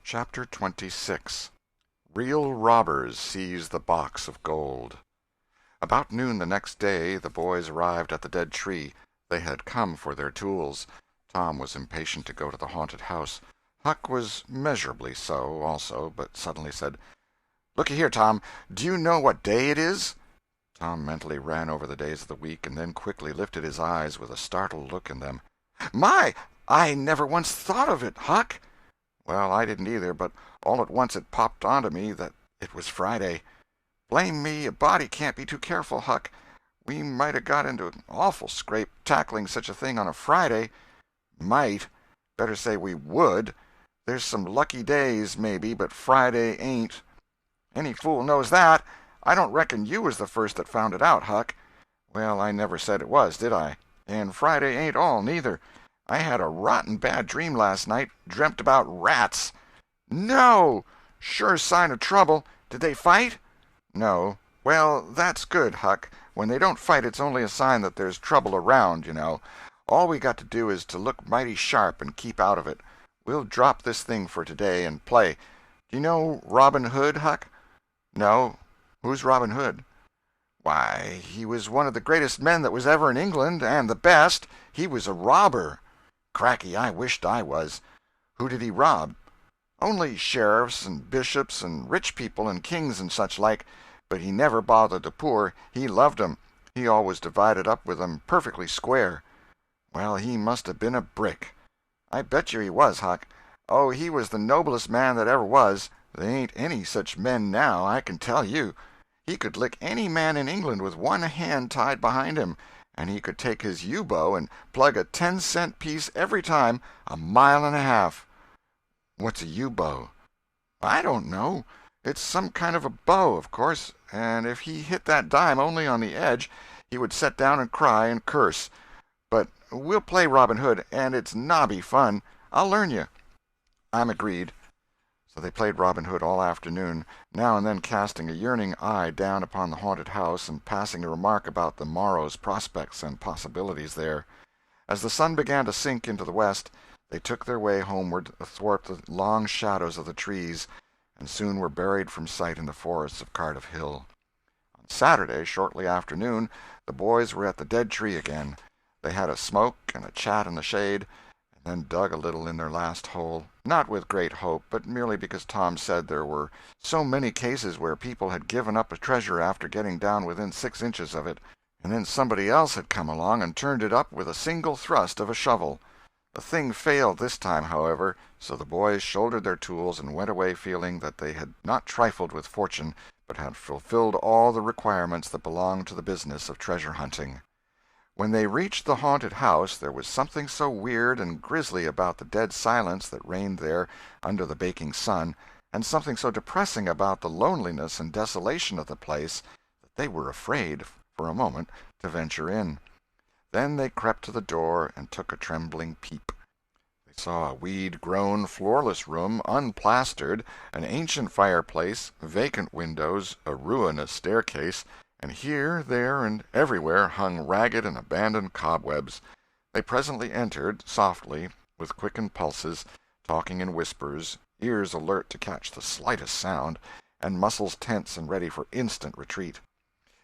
Chapter 26. Real robbers seize the box of gold. About noon the next day the boys arrived at the dead tree. They had come for their tools. Tom was impatient to go to the haunted house. Huck was measurably so, also, but suddenly said, "Looky here, Tom, do you know what day it is?" Tom mentally ran over the days of the week, and then quickly lifted his eyes with a startled look in them. "My! I never once thought of it, Huck." "Well, I didn't either, but all at once it popped onto me that it was Friday. Blame me, a body can't be too careful, Huck. We might 'a' got into an awful scrape tackling such a thing on a Friday." "Might. Better say we would. There's some lucky days, maybe, but Friday ain't." "Any fool knows that. I don't reckon you was the first that found it out, Huck." "Well, I never said it was, did I? And Friday ain't all, neither. I had a rotten bad dream last night. Dreamt about rats." "No! Sure sign of trouble. Did they fight?" "No." "Well, that's good, Huck. When they don't fight it's only a sign that there's trouble around, you know. All we got to do is to look mighty sharp and keep out of it. We'll drop this thing for today and play. Do you know Robin Hood, Huck?" "No. Who's Robin Hood?" "Why, he was one of the greatest men that was ever in England, and the best. He was a robber." "Cracky, I wished I was." "Who did he rob?" "Only sheriffs and bishops and rich people and kings and such like. But he never bothered the poor. He loved 'em. He always divided up with 'em perfectly square." "Well, he must have been a brick." "I bet you he was, Huck. Oh, he was the noblest man that ever was. There ain't any such men now, I can tell you. He could lick any man in England with one hand tied behind him, and he could take his yew-bow and plug a 10-cent piece every time, a mile and a half." "What's a yew-bow?" "I don't know. It's some kind of a bow, of course, and if he hit that dime only on the edge, he would set down and cry and curse. But we'll play Robin Hood, and it's nobby fun. I'll learn you." "I'm agreed." So they played Robin Hood all afternoon, now and then casting a yearning eye down upon the haunted house and passing a remark about the morrow's prospects and possibilities there. As the sun began to sink into the west, they took their way homeward athwart the long shadows of the trees, and soon were buried from sight in the forests of Cardiff Hill. On Saturday, shortly after noon, the boys were at the dead tree again. They had a smoke and a chat in the shade, and then dug a little in their last hole, not with great hope, but merely because Tom said there were so many cases where people had given up a treasure after getting down within 6 inches of it, and then somebody else had come along and turned it up with a single thrust of a shovel. The thing failed this time, however, so the boys shouldered their tools and went away feeling that they had not trifled with fortune, but had fulfilled all the requirements that belong to the business of treasure hunting. When they reached the haunted house there was something so weird and grisly about the dead silence that reigned there under the baking sun, and something so depressing about the loneliness and desolation of the place, that they were afraid, for a moment, to venture in. Then they crept to the door and took a trembling peep. They saw a weed-grown, floorless room, unplastered, an ancient fireplace, vacant windows, a ruinous staircase, and here, there, and everywhere hung ragged and abandoned cobwebs. They presently entered, softly, with quickened pulses, talking in whispers, ears alert to catch the slightest sound, and muscles tense and ready for instant retreat.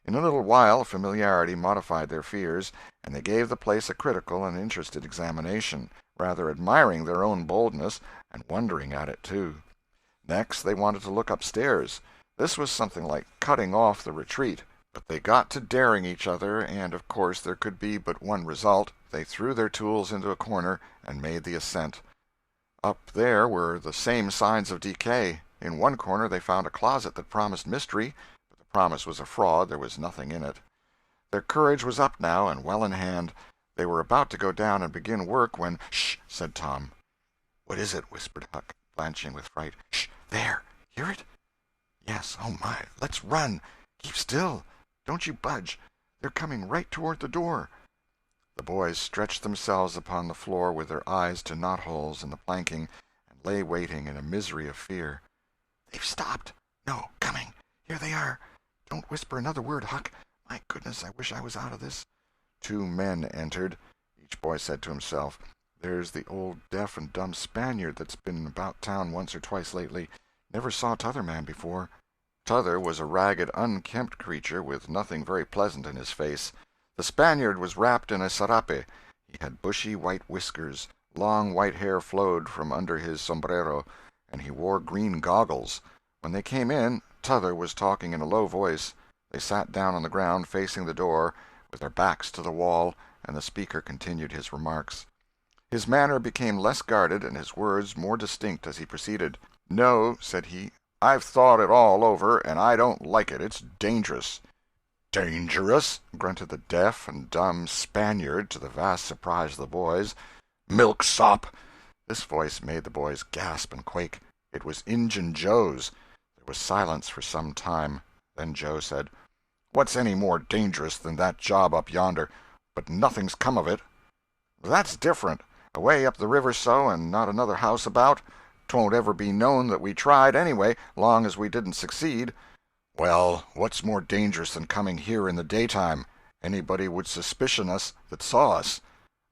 In a little while familiarity modified their fears, and they gave the place a critical and interested examination, rather admiring their own boldness, and wondering at it, too. Next they wanted to look upstairs. This was something like cutting off the retreat. But they got to daring each other, and of course there could be but one result. They threw their tools into a corner and made the ascent. Up there were the same signs of decay. In one corner they found a closet that promised mystery, but the promise was a fraud. There was nothing in it. Their courage was up now and well in hand. They were about to go down and begin work when— "Shh!" said Tom. "What is it?" whispered Huck, blanching with fright. "Shh! There! Hear it?" "Yes. Oh, my! Let's run! Keep still! Don't you budge. They're coming right toward the door." The boys stretched themselves upon the floor with their eyes to knot-holes in the planking, and lay waiting in a misery of fear. "They've stopped. No, coming. Here they are. Don't whisper another word, Huck. My goodness, I wish I was out of this." 2 men entered. Each boy said to himself, There's the old deaf and dumb Spaniard that's been about town once or twice lately. Never saw t'other man before." T'other was a ragged, unkempt creature with nothing very pleasant in his face. The Spaniard was wrapped in a sarape. He had bushy white whiskers, long white hair flowed from under his sombrero, and he wore green goggles. When they came in, T'other was talking in a low voice. They sat down on the ground, facing the door, with their backs to the wall, and the speaker continued his remarks. His manner became less guarded and his words more distinct as he proceeded. "No," said he, "I've thought it all over, and I don't like it. It's dangerous." "Dangerous?" grunted the deaf and dumb Spaniard, to the vast surprise of the boys. "Milksop!" This voice made the boys gasp and quake. It was Injun Joe's. There was silence for some time. Then Joe said, "What's any more dangerous than that job up yonder? But nothing's come of it." "That's different. Away up the river so, and not another house about. 'Twon't ever be known that we tried, anyway, long as we didn't succeed." "Well, what's more dangerous than coming here in the daytime? Anybody would suspicion us that saw us."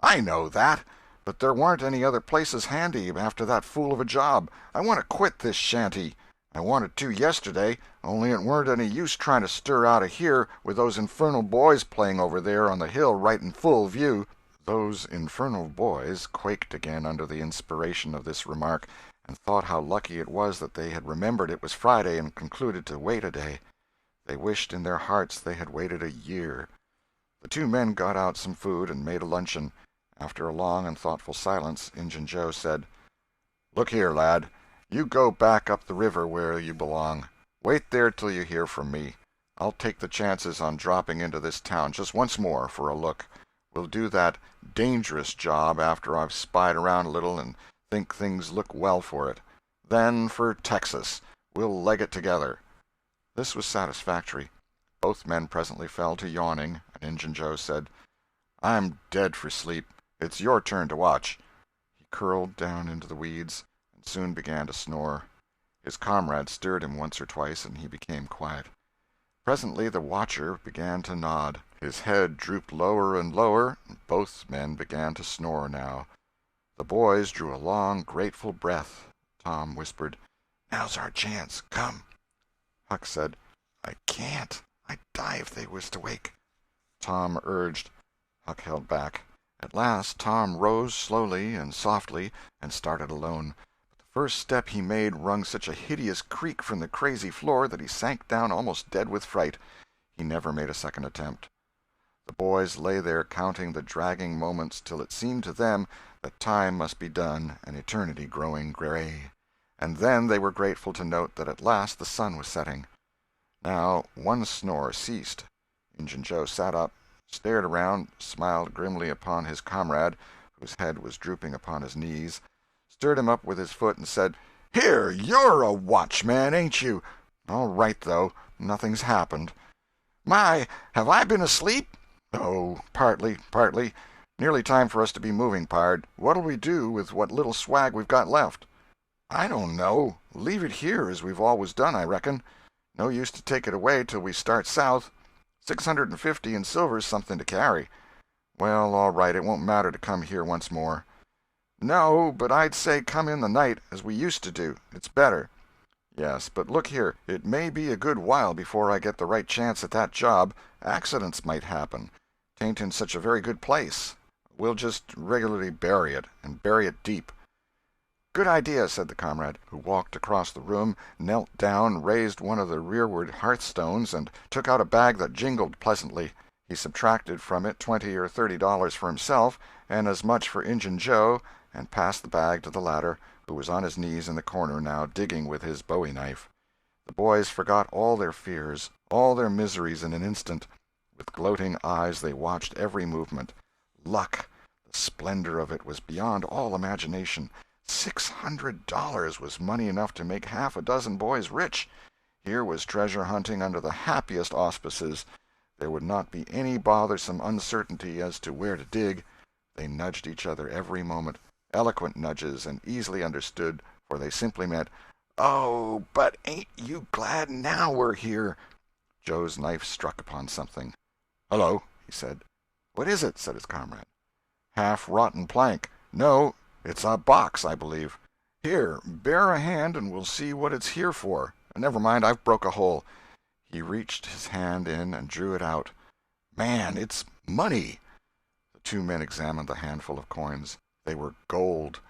"I know that. But there warn't any other places handy after that fool of a job. I want to quit this shanty. I wanted to yesterday, only it weren't any use trying to stir out of here with those infernal boys playing over there on the hill right in full view." Those infernal boys quaked again under the inspiration of this remark, and thought how lucky it was that they had remembered it was Friday and concluded to wait a day. They wished in their hearts they had waited a year. The two men got out some food and made a luncheon. After a long and thoughtful silence, Injun Joe said, "Look here, lad, you go back up the river where you belong. Wait there till you hear from me. I'll take the chances on dropping into this town just once more for a look. We'll do that dangerous job after I've spied around a little and think things look well for it. Then for Texas. We'll leg it together." This was satisfactory. Both men presently fell to yawning, and Injun Joe said, "I'm dead for sleep. It's your turn to watch." He curled down into the weeds, and soon began to snore. His comrade stirred him once or twice, and he became quiet. Presently the watcher began to nod. His head drooped lower and lower, and both men began to snore now. The boys drew a long, grateful breath. Tom whispered, "Now's our chance. Come." Huck said, "I can't. I'd die if they was to wake." Tom urged. Huck held back. At last Tom rose slowly and softly and started alone. But the first step he made wrung such a hideous creak from the crazy floor that he sank down almost dead with fright. He never made a second attempt. The boys lay there counting the dragging moments till it seemed to them that time must be done and eternity growing gray. And then they were grateful to note that at last the sun was setting. Now one snore ceased. Injun Joe sat up, stared around, smiled grimly upon his comrade, whose head was drooping upon his knees, stirred him up with his foot, and said, "Here, you're a watchman, ain't you? All right, though, nothing's happened." "My, have I been asleep?" "Oh, partly. Nearly time for us to be moving, pard. What'll we do with what little swag we've got left?" "I don't know. Leave it here as we've always done, I reckon. No use to take it away till we start south. 650 in silver's something to carry." "Well, all right, it won't matter to come here once more." "No, but I'd say come in the night, as we used to do. It's better." "Yes, but look here, it may be a good while before I get the right chance at that job. Accidents might happen. 'Tain't in such a very good place. We'll just regularly bury it, and bury it deep." "Good idea," said the comrade, who walked across the room, knelt down, raised one of the rearward hearthstones, and took out a bag that jingled pleasantly. He subtracted from it $20 or $30 for himself, and as much for Injun Joe, and passed the bag to the latter, who was on his knees in the corner now, digging with his bowie-knife. The boys forgot all their fears, all their miseries in an instant. With gloating eyes they watched every movement. Luck! The splendor of it was beyond all imagination. $600 was money enough to make half a dozen boys rich. Here was treasure hunting under the happiest auspices. There would not be any bothersome uncertainty as to where to dig. They nudged each other every moment, eloquent nudges and easily understood, for they simply meant, "Oh, but ain't you glad now we're here?" Joe's knife struck upon something. "Hello," he said. "What is it?" said his comrade. "Half-rotten plank. "No, it's a box, I believe. Here, bear a hand and we'll see what it's here for. Never mind, I've broke a hole." He reached his hand in and drew it out. "Man, it's money!" The two men examined the handful of coins. They were gold.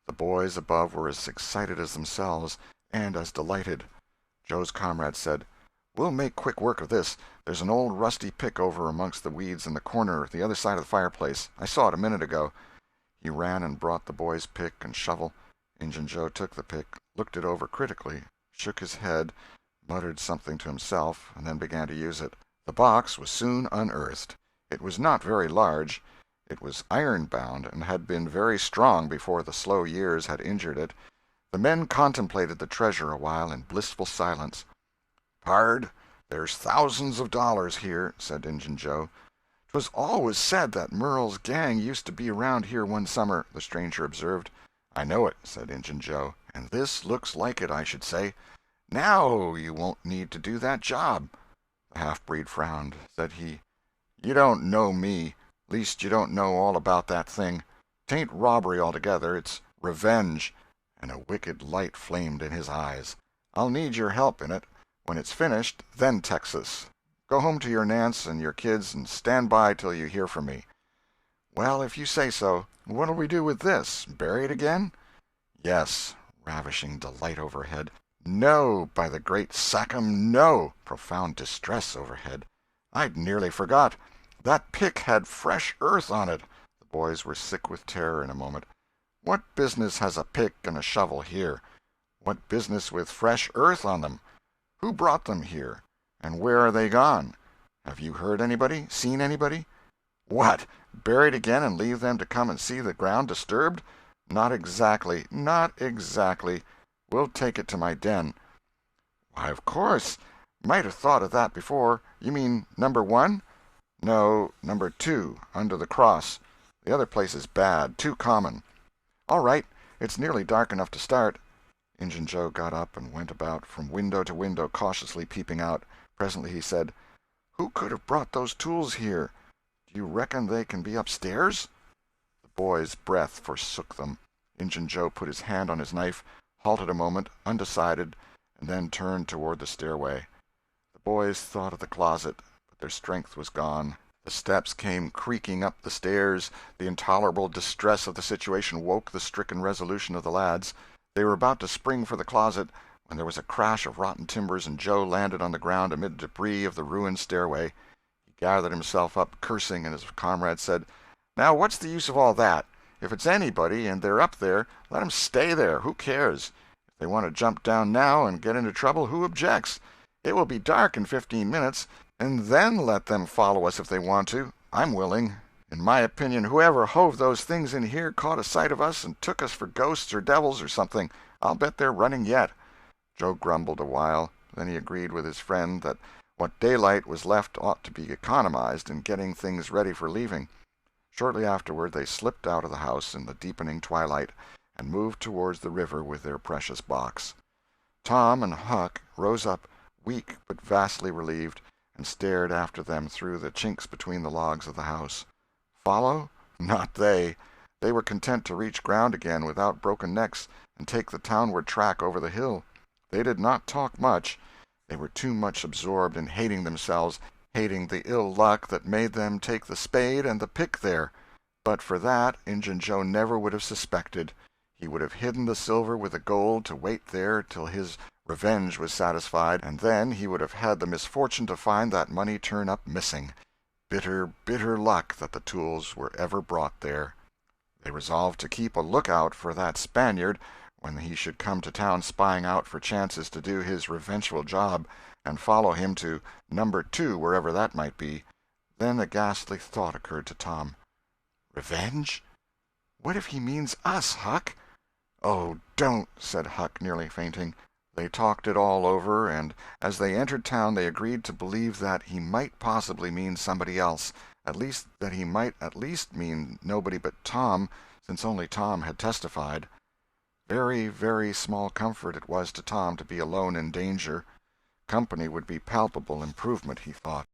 The boys above were as excited as themselves, and as delighted. Joe's comrade said, "We'll make quick work of this. There's an old rusty pick over amongst the weeds in the corner the other side of the fireplace. I saw it a minute ago." He ran and brought the boys' pick and shovel. Injun Joe took the pick, looked it over critically, shook his head, muttered something to himself, and then began to use it. The box was soon unearthed. It was not very large. It was iron-bound, and had been very strong before the slow years had injured it. The men contemplated the treasure a while in blissful silence. "Pard, there's thousands of dollars here," said Injun Joe. "'Twas always said that Merle's gang used to be around here one summer," the stranger observed. "I know it," said Injun Joe, "and this looks like it, I should say. Now you won't need to do that job." The half-breed frowned. Said he, "You don't know me. Least you don't know all about that thing. 'Tain't robbery altogether, it's revenge." And a wicked light flamed in his eyes. "I'll need your help in it. When it's finished, then Texas. Go home to your Nance and your kids and stand by till you hear from me." "Well, if you say so. What'll we do with this? Bury it again?" "Yes." Ravishing delight overhead. "No, by the great Sachem, no!" Profound distress overhead. "I'd nearly forgot. That pick had fresh earth on it." The boys were sick with terror in a moment. "What business has a pick and a shovel here?" "What business with fresh earth on them?" "Who brought them here? And where are they gone? Have you heard anybody? Seen anybody?" "What! Buried again and leave them to come and see the ground disturbed?" "Not exactly, not exactly. We'll take it to my den." "Why, of course. Might have thought of that before. You mean number 1? "No, number 2, under the cross. The other place is bad, too common." "All right. It's nearly dark enough to start." Injun Joe got up and went about from window to window, cautiously peeping out. Presently he said, "Who could have brought those tools here? Do you reckon they can be upstairs?" The boys' breath forsook them. Injun Joe put his hand on his knife, halted a moment, undecided, and then turned toward the stairway. The boys thought of the closet, but their strength was gone. The steps came creaking up the stairs. The intolerable distress of the situation woke the stricken resolution of the lads. They were about to spring for the closet when there was a crash of rotten timbers and Joe landed on the ground amid debris of the ruined stairway. He gathered himself up, cursing, and his comrade said, "Now what's the use of all that? If it's anybody and they're up there, let 'em stay there. Who cares? If they want to jump down now and get into trouble, who objects? It will be dark in 15 minutes, and then let them follow us if they want to. I'm willing. In my opinion, whoever hove those things in here caught a sight of us and took us for ghosts or devils or something. I'll bet they're running yet." Joe grumbled a while. Then he agreed with his friend that what daylight was left ought to be economized in getting things ready for leaving. Shortly afterward they slipped out of the house in the deepening twilight and moved towards the river with their precious box. Tom and Huck rose up, weak but vastly relieved, and stared after them through the chinks between the logs of the house. Follow? Not they. They were content to reach ground again without broken necks and take the townward track over the hill. They did not talk much. They were too much absorbed in hating themselves, hating the ill luck that made them take the spade and the pick there. But for that, Injun Joe never would have suspected. He would have hidden the silver with the gold to wait there till his revenge was satisfied, and then he would have had the misfortune to find that money turn up missing. Bitter, bitter luck that the tools were ever brought there. They resolved to keep a lookout for that Spaniard when he should come to town spying out for chances to do his revengeful job, and follow him to number 2, wherever that might be. Then a ghastly thought occurred to Tom. "Revenge? What if he means us, Huck?" "Oh, don't," said Huck, nearly fainting. They talked it all over, and as they entered town they agreed to believe that he might possibly mean somebody else, at least that he might at least mean nobody but Tom, since only Tom had testified. Very, very small comfort it was to Tom to be alone in danger. Company would be palpable improvement, he thought.